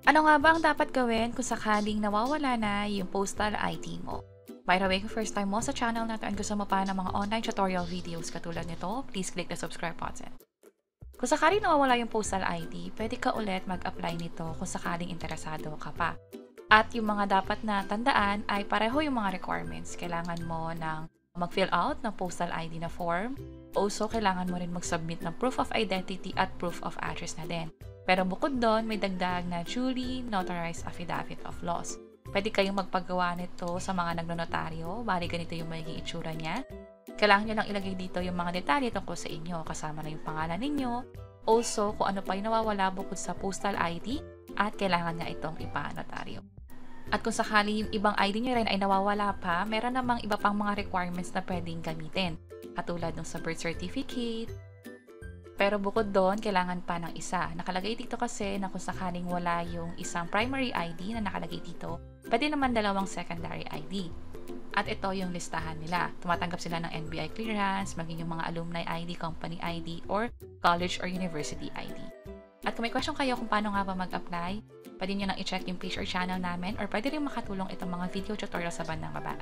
Ano nga ba ang dapat gawin kung sakaling nawawala na yung postal ID mo? By the way, kung first time mo sa channel na 'to and gusto mo pa ng mga online tutorial videos katulad nito, please click the subscribe button. Kung sakaling nawawala yung postal ID, pwede ka ulit mag-apply nito kung sakaling interesado ka pa. At yung mga dapat na tandaan ay pareho yung mga requirements. Kailangan mo ng mag-fill out ng postal ID na form. Also, kailangan mo rin mag-submit ng proof of identity at proof of address na din. Pero bukod doon, may dagdag na duly notarized affidavit of loss. Pwede kayong magpagawa nito sa mga nagnonotaryo. Bali, ganito yung magiging itsura niya. Kailangan nyo lang ilagay dito yung mga detalye tungkol sa inyo, kasama na yung pangalan ninyo. Also, kung ano pa yung nawawala bukod sa postal ID at kailangan nga itong ipa-notaryo. At kung sakali yung ibang ID nyo rin ay nawawala pa, meron namang iba pang mga requirements na pwedeng gamitin. Katulad ng sa birth certificate. Pero bukod doon, kailangan pa ng isa. Nakalagay dito kasi na kung sakaling wala yung isang primary ID na nakalagay dito, pwede naman dalawang secondary ID. At ito yung listahan nila. Tumatanggap sila ng NBI clearance, maging yung mga alumni ID, company ID, or college or university ID. At kung may question kayo kung paano nga ba mag-apply, pwede nyo lang i-check yung page or channel namin or pwede rin makatulong itong mga video tutorial sa bandang baba.